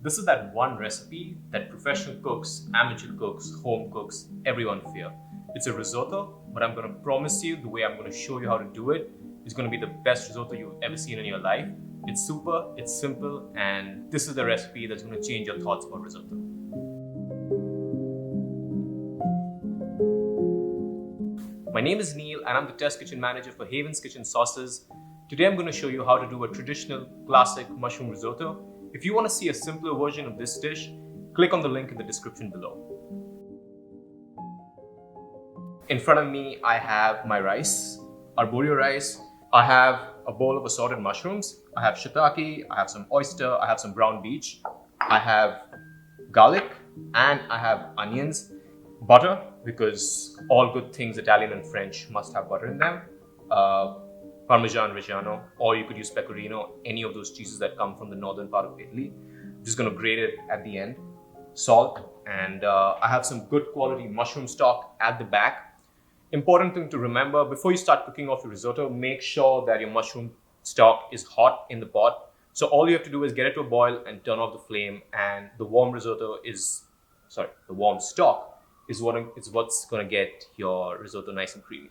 This is that one recipe that professional cooks, amateur cooks, home cooks, everyone fear. It's a risotto, but I'm going to promise you the way I'm going to show you how to do it is going to be the best risotto you've ever seen in your life. It's super, it's simple, and this is the recipe that's going to change your thoughts about risotto. My name is Neil and I'm the test kitchen manager for Haven's Kitchen Sauces. Today I'm going to show you how to do a traditional classic mushroom risotto. If you want to see a simpler version of this dish, click on the link in the description below. In front of me I have my rice, arborio rice. I have a bowl of assorted mushrooms. I have shiitake, I have some oyster, I have some brown beach, I have garlic, and I have onions. Butter, because all good things Italian and French must have butter in them. Parmesan Reggiano, or you could use pecorino, any of those cheeses that come from the northern part of Italy. I'm just going to grate it at the end. Salt, and I have some good quality mushroom stock at the back. Important thing to remember, before you start cooking off your risotto, make sure that your mushroom stock is hot in the pot. So all you have to do is get it to a boil and turn off the flame, and the warm stock is what's going to get your risotto nice and creamy.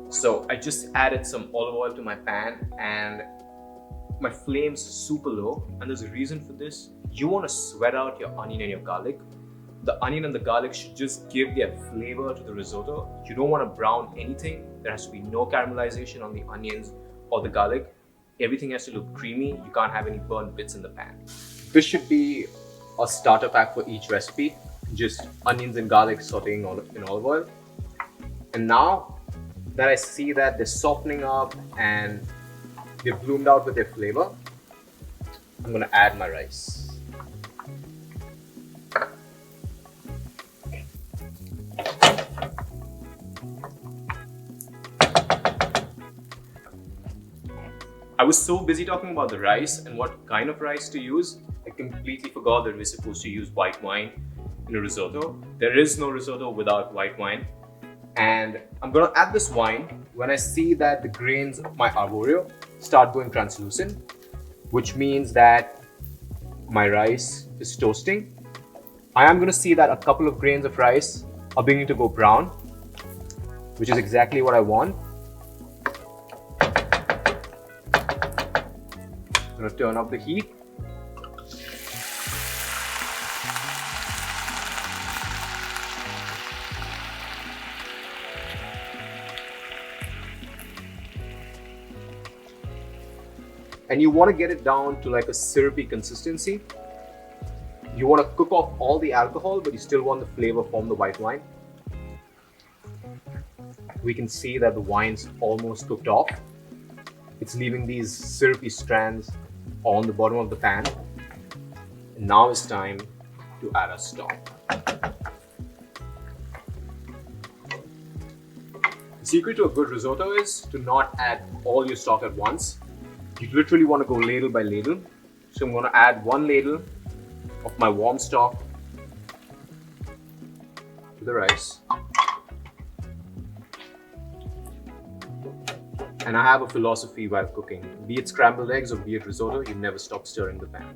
So I just added some olive oil to my pan and my flame's super low, and there's a reason for this. You want to sweat out your onion and your garlic. The onion and the garlic should just give their flavor to the risotto. You don't want to brown anything. There has to be no caramelization on the onions or the garlic. Everything has to look creamy. You can't have any burnt bits in the pan. This should be a starter pack for each recipe. Just onions and garlic sauteing in olive oil. And now that I see that they're softening up and they've bloomed out with their flavor, I'm gonna add my rice. I was so busy talking about the rice and what kind of rice to use, I completely forgot that we're supposed to use white wine in a risotto. There is no risotto without white wine. And I'm gonna add this wine when I see that the grains of my arborio start going translucent, which means that my rice is toasting. I am gonna see that a couple of grains of rice are beginning to go brown, which is exactly what I want. I'm going to turn up the heat. And you want to get it down to like a syrupy consistency. You want to cook off all the alcohol, but you still want the flavor from the white wine. We can see that the wine's almost cooked off. It's leaving these syrupy strands on the bottom of the pan. And now it's time to add our stock. The secret to a good risotto is to not add all your stock at once. You literally want to go ladle by ladle. So I'm going to add 1 ladle of my warm stock to the rice. And I have a philosophy while cooking. Be it scrambled eggs or be it risotto, you never stop stirring the pan.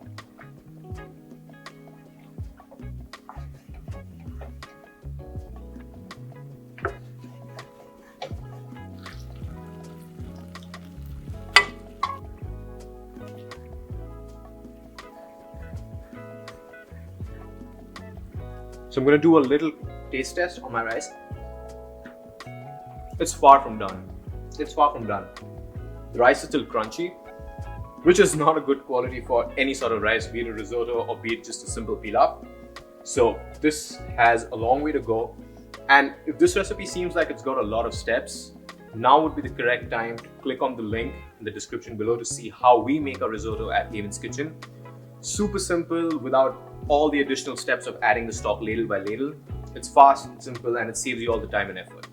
So I'm going to do a little taste test on my rice. It's far from done. It's far from done. The rice is still crunchy, which is not a good quality for any sort of rice, be it a risotto or be it just a simple pilaf. So this has a long way to go. And if this recipe seems like it's got a lot of steps, now would be the correct time to click on the link in the description below to see how we make a risotto at Haven's Kitchen. Super simple without all the additional steps of adding the stock ladle by ladle. It's fast, simple, and it saves you all the time and effort.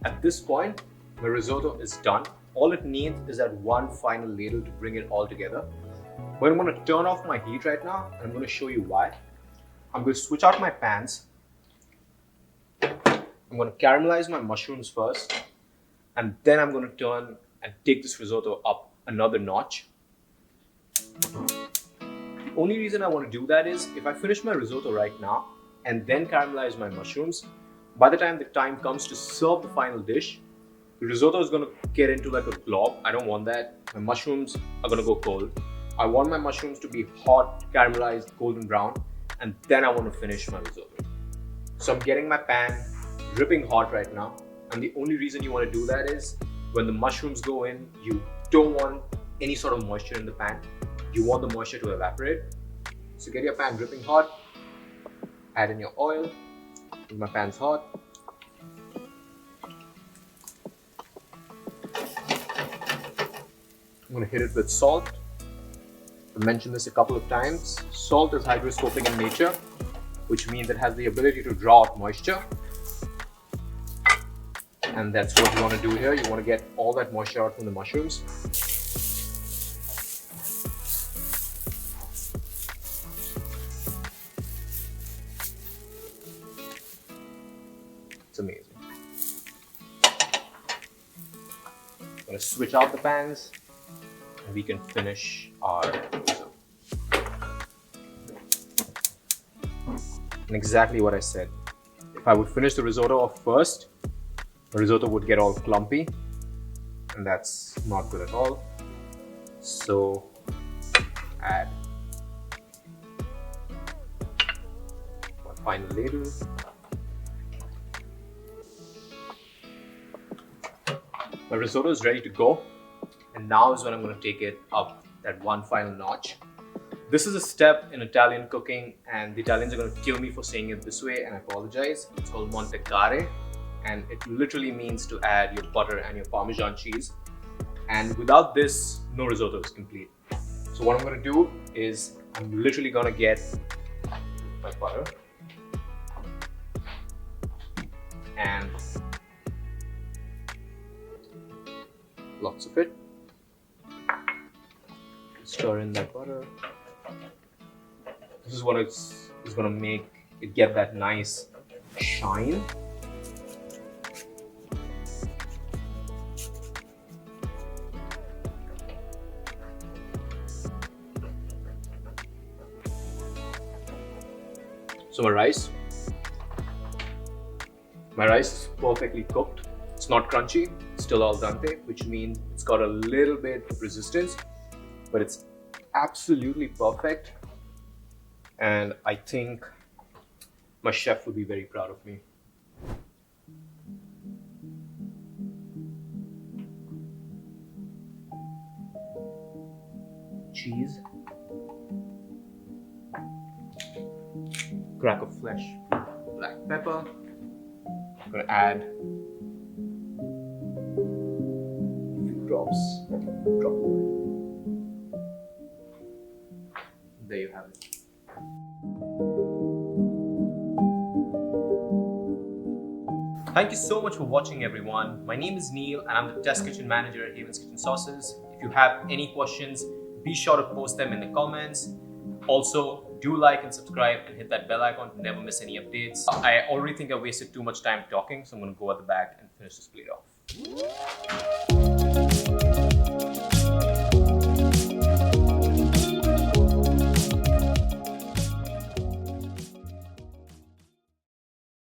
At this point, my risotto is done. All it needs is that one final ladle to bring it all together. But I'm going to turn off my heat right now, and I'm going to show you why. I'm going to switch out my pans. I'm going to caramelize my mushrooms first, and then I'm going to turn and take this risotto up another notch. The only reason I want to do that is if I finish my risotto right now and then caramelize my mushrooms, by the time the time comes to serve the final dish, the risotto is going to get into like a glob. I don't want that. My mushrooms are going to go cold. I want my mushrooms to be hot, caramelized, golden brown, and then I want to finish my risotto. So I'm getting my pan dripping hot right now, and the only reason you want to do that is when the mushrooms go in, you don't want any sort of moisture in the pan. You want the moisture to evaporate. So get your pan dripping hot, add in your oil. My pan's hot. I'm going to hit it with salt. I've mentioned this a couple of times. Salt is hygroscopic in nature, which means it has the ability to draw out moisture. And that's what you want to do here. You want to get all that moisture out from the mushrooms. It's amazing. I'm going to switch out the pans and we can finish our risotto. And exactly what I said. If I would finish the risotto off first, the risotto would get all clumpy, and that's not good at all. So add one final ladle. My risotto is ready to go, and now is when I'm going to take it up that one final notch. This is a step in Italian cooking, and the Italians are going to kill me for saying it this way, and I apologize. It's called montecare, and it literally means to add your butter and your Parmesan cheese. And without this, no risotto is complete. So what I'm going to do is I'm literally going to get my butter and lots of it. Stir in that butter. This is what it's going to make it get that nice shine. So my rice is perfectly cooked. It's not crunchy, it's still al dente, which means it's got a little bit of resistance, but it's absolutely perfect. And I think my chef would be very proud of me. Cheese. Crack of fresh black pepper. I'm gonna add a few drops of oil. There you have it. Thank you so much for watching, everyone. My name is Neil and I'm the test kitchen manager at Haven's Kitchen Sauces. If you have any questions, be sure to post them in the comments. Also, do like and subscribe and hit that bell icon to never miss any updates. I already think I wasted too much time talking, so I'm going to go at the back and finish this plate off.